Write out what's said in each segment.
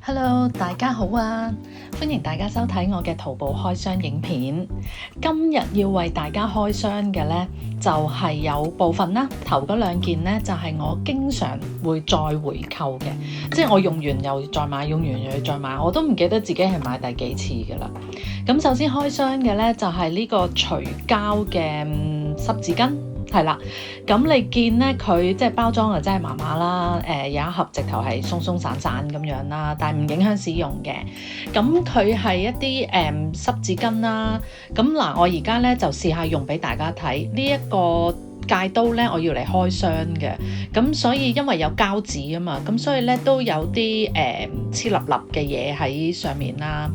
Hello，大家好啊！歡迎大家收睇我嘅徒步開箱影片。今日要為大家開箱嘅呢，就係有部分啦。頭嗰兩件呢，就係我經常會再回購嘅，即係我用完又再買，用完又再買，我都唔記得自己係買第幾次㗎啦。咁首先開箱嘅呢，就係呢個除膠嘅濕紙巾。係啦，咁你見咧佢即係包裝啊，真係麻麻啦。有一盒直頭係鬆鬆散散咁樣啦，但係唔影響使用嘅。咁佢係一啲濕紙巾啦。咁嗱，我而家咧就試下用俾大家睇。呢一個戒刀咧，我要嚟開箱嘅。咁所以因為有膠紙啊嘛，咁所以咧都有啲黐立立嘅嘢喺上面啦。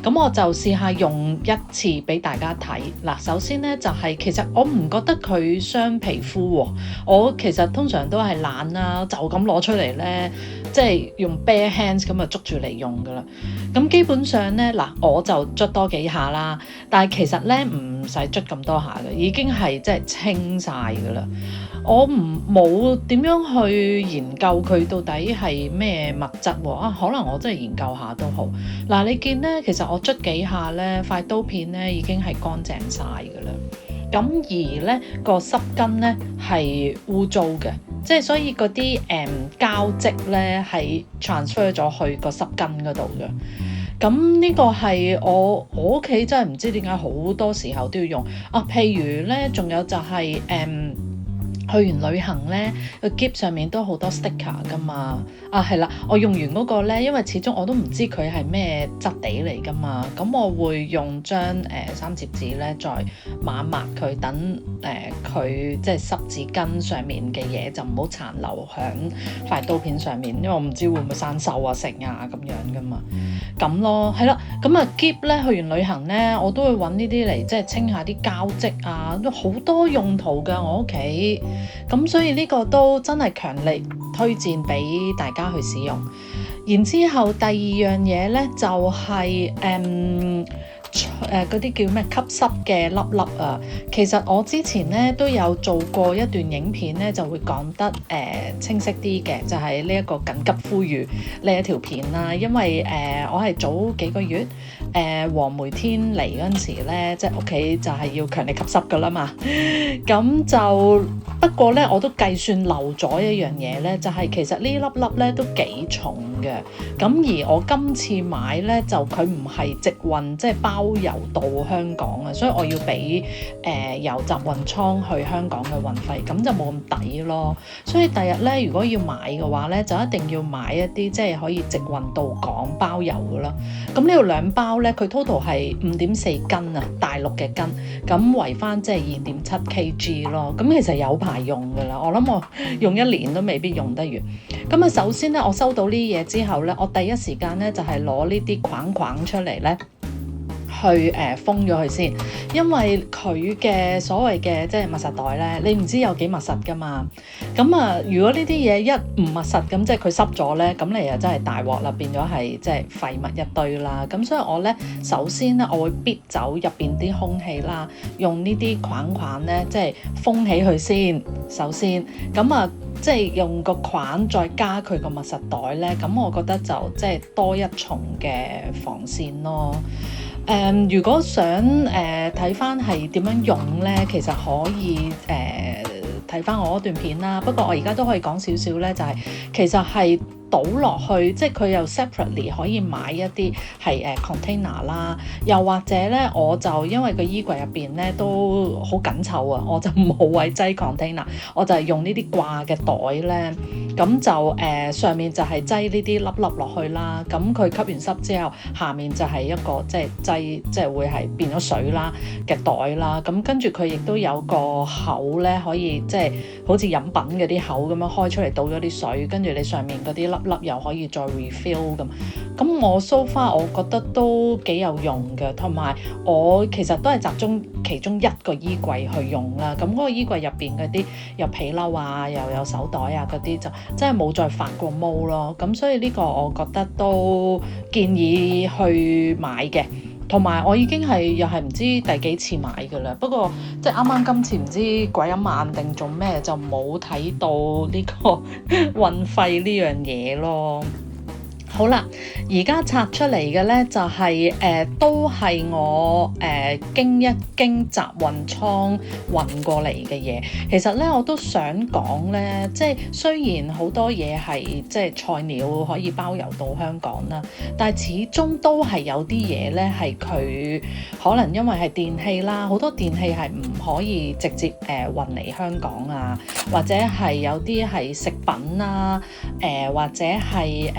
咁我就試下用一次俾大家睇。嗱，首先咧就係其實我唔覺得佢傷皮膚喎。我其實通常都係懶啦，就咁攞出嚟咧，即係用 bare hands 咁就捉住嚟用噶啦。咁基本上咧，嗱我就捽多幾下啦，但係其實咧唔使捽咁多下嘅，已經係即係清晒噶啦。我冇點樣去研究佢到底係咩物質喎啊？可能我真係研究下都好。嗱，你見咧，其實我捽幾下咧，塊刀片咧已經係乾淨晒㗎啦。咁而咧個濕巾咧係污糟嘅，即係所以嗰啲膠質咧係 transfer 咗去個濕巾嗰度嘅。咁呢個係我屋企真係唔知點解好多時候都要用啊。譬如咧，仲有就係去完旅行咧，個篋上面都好多 sticker 噶嘛。啊，係啦，我用完嗰個咧，因為始終我都唔知佢係咩質地嚟噶嘛，咁我會用張三摺紙咧，再抹一抹佢，等佢即係濕紙巾上面嘅嘢就唔好殘留響塊刀片上面，因為我唔知會唔會生鏽啊、成啊咁樣噶嘛。咁咯，係啦，咁啊篋咧，去完旅行咧，我都會揾呢啲嚟即係清下啲膠漬啊，都好多用途㗎我屋企。咁所以呢個都真係強力推薦俾大家去使用。然之後第二樣嘢呢，就係嗰啲叫咩吸濕嘅粒粒啊。其實我之前呢都有做過一段影片呢，就會講得清晰啲嘅，就係呢一個緊急呼籲呢一條片啦。因為我係早幾個月黃梅天嚟嗰陣時呢，即係屋企就係要強力吸濕噶啦嘛。咁就不過呢，我都計算漏咗一樣嘢呢，就係其實呢粒粒呢都幾重嘅。咁而我今次買呢，就佢唔係直運，即係包郵到香港啊，所以我要俾郵集運倉去香港嘅運費，咁就冇咁抵咯。所以第日呢，如果要買嘅話呢，就一定要買一啲即係可以直運到港包郵嘅啦。咁呢度兩包呢，佢 total 係5.4斤啊，大陸嘅斤，咁圍翻即係2.7 kg 咯。咁其實有排用㗎啦，我諗我用1年都未必用得完。咁啊，首先呢，我收到呢啲嘢之後呢，我第一時間呢，就係攞呢啲框框出嚟呢，去封咗佢先，因為佢嘅所謂嘅即係密實袋咧，你唔知有幾密實噶嘛。咁啊，如果呢啲嘢一唔密實，咁即係佢濕咗咧，咁你又真係大鑊啦，變咗係即係廢物一堆啦。咁所以我咧首先咧，我會逼走入邊啲空氣啦，用呢啲框框咧即係封起佢先。首先咁啊，即係用個框再加佢個密實袋咧，咁我覺得就即係多一重嘅防線咯。如果想睇翻係點樣用咧，其實可以睇翻我嗰段片啦。不過我而家都可以講少少咧，就係其實係倒落去，即係佢又 separately 可以買一啲係container 啦，又或者咧我就因為個衣櫃入邊咧都好緊湊啊，我就冇位擠 container， 我就係用呢啲掛嘅袋咧，咁就上面就係擠呢啲粒粒落去啦，咁佢吸完濕之後，下面就係一個即係擠即係會係變咗水啦嘅袋啦，咁跟住佢亦都有個口咧，可以即係好似飲品嗰啲口咁樣開出嚟，倒咗啲水，跟住你上面嗰啲粒又可以再 refill 咁我 so far 我覺得都幾有用嘅，同埋我其實都係集中其中一個衣櫃去用啦。咁嗰個衣櫃入邊嗰啲有皮褸啊，又有手袋啊嗰啲就真係冇再發過毛咯。咁所以呢個我覺得都建議去買嘅。同埋我已經係又係唔知第幾次買㗎啦，不過即係啱啱今次唔知鬼一晚定做咩就冇睇到呢個運費呢樣嘢咯。好啦，而家拆出嚟嘅呢，就係、都係我經一經集運倉運過嚟嘅嘢。其實呢，我都想講呢，即係雖然好多嘢係即係菜鳥可以包郵到香港啦，但係始終都係有啲嘢呢，係佢可能因為係電器啦，好多電器係唔可以直接運嚟香港啊，或者係有啲係食品啦，或者係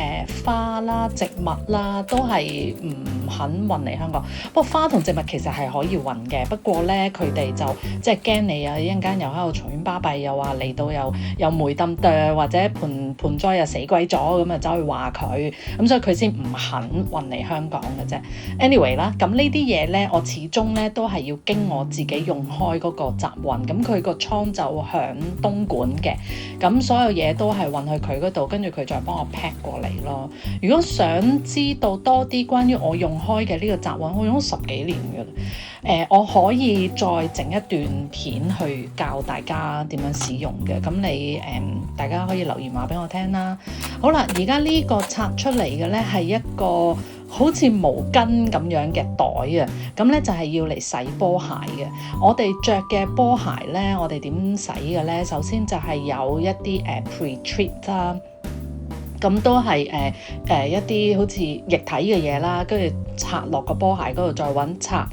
花啦、植物啦，都係唔肯運嚟香港。不過花同植物其實係可以運嘅，不過咧佢哋就即係驚你啊，一陣間又喺度嘈喧巴閉，又話嚟到又霉冧哚，或者盆栽又死鬼咗，咁啊走去話佢，咁所以佢先唔肯運嚟香港嘅啫。Anyway 啦，咁呢啲嘢咧，我始終咧都係要經我自己用開嗰個集運，咁佢個倉就響東莞嘅，咁所有嘢都係運去佢嗰度，跟住佢再幫我 pack 過嚟咯。如果想知道多啲關於我用開嘅呢個集運，我用咗10幾年㗎啦。我可以再整一段片去教大家點樣使用嘅，咁你大家可以留言話俾我聽啦。好啦，而家呢個拆出嚟嘅呢係一個好似毛巾咁樣嘅袋啊，咁呢就係要嚟洗波鞋嘅。我哋着嘅波鞋呢，我哋點洗嘅呢？首先就係有一啲pre-treat 啦。咁都係一啲好似液體嘅嘢啦，跟住擦落個波鞋嗰度，再揾擦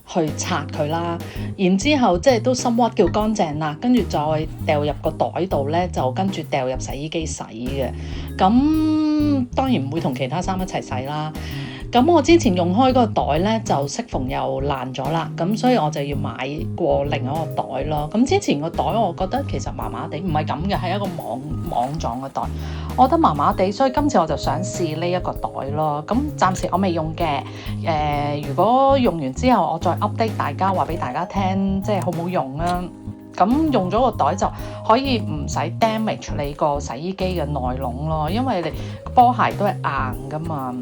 去擦佢啦。然之後即係都somewhat叫乾淨啦，跟住再掉入個袋度呢，就跟住掉入洗衣機洗嘅。咁當然唔會同其他衫一齊洗啦。咁我之前用開嗰個袋呢，就適逢又爛咗啦，咁所以我就要買過另外一個袋咯。咁之前個袋我覺得其實麻麻地，唔係咁嘅，係一個網狀嘅袋，我覺得麻麻地，所以今次我就想試呢一個袋咯。咁暫時我未用嘅，如果用完之後我再 update 大家，話俾大家聽，即係好唔好用啊？咁用咗個袋就可以唔使 damage 你個洗衣機嘅內籠咯，因為你波鞋都係硬噶嘛，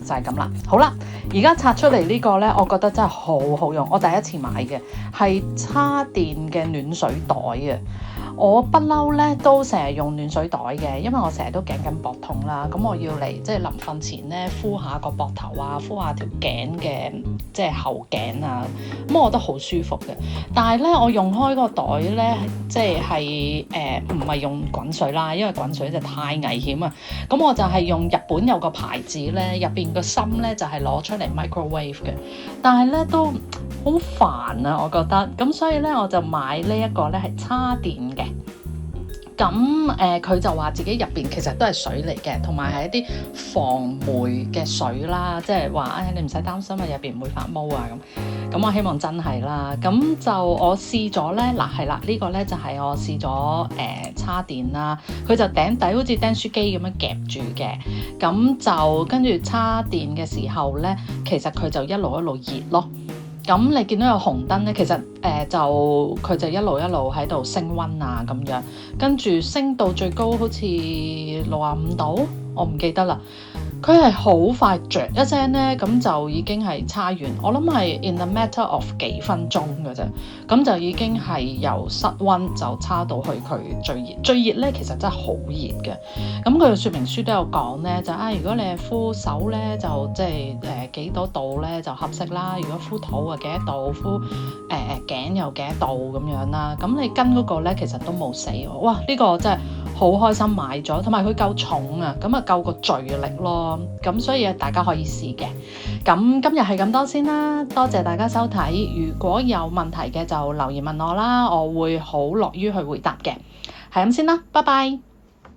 就係咁啦。好啦，而家拆出嚟呢個呢，我覺得真係好好用，我第一次買嘅係叉電嘅暖水袋啊！我不嬲咧都成日用暖水袋嘅，因為我成日都頸緊膊痛啦，咁我要嚟即係臨瞓前咧敷下個膊頭啊，敷下條頸嘅即係後頸啊，咁我覺得好舒服嘅。但係咧我用開個袋咧，即係唔係用滾水啦，因為滾水就太危險啊。咁我就係用日本有個牌子咧，入邊個芯咧就係攞出嚟 microwave 嘅，但係咧都好煩啊，我覺得。咁所以咧我就買呢一個咧係叉電嘅。咁佢就話自己入邊其實都係水嚟嘅，同埋係一啲防霉嘅水啦，即係話你唔使擔心啊，入邊唔會發毛啊咁。咁我希望真係啦。咁就我試咗咧，嗱係啦，呢個咧就係我試咗叉電啦，佢就頂底好似釘書機咁樣夾住嘅，咁就跟住叉電嘅時候咧，其實佢就一路熱咯。咁你見到有紅燈咧，其實就佢就一路喺度升溫啊咁樣，跟住升到最高好似65度，我唔記得啦。佢係好快着一聲咧，咁就已經係叉完。我諗係 in a matter of 幾分鐘嘅啫，咁就已經係由室溫就叉到去佢最熱咧，其實真係好熱嘅。咁佢嘅說明書都有講咧，就如果你係敷手咧，就即係幾多度咧就合適啦。如果敷肚啊幾多度，敷頸又幾多度咁樣啦。咁你跟嗰個咧其實都冇死喎。哇！呢個真係好開心買咗，同埋佢夠重啊，咁啊夠個聚力咯。咁所以大家可以試嘅。咁今日係咁多先啦，多謝大家收睇。如果有問題嘅就留言問我啦，我會好樂於去回答嘅。係咁先啦，拜拜。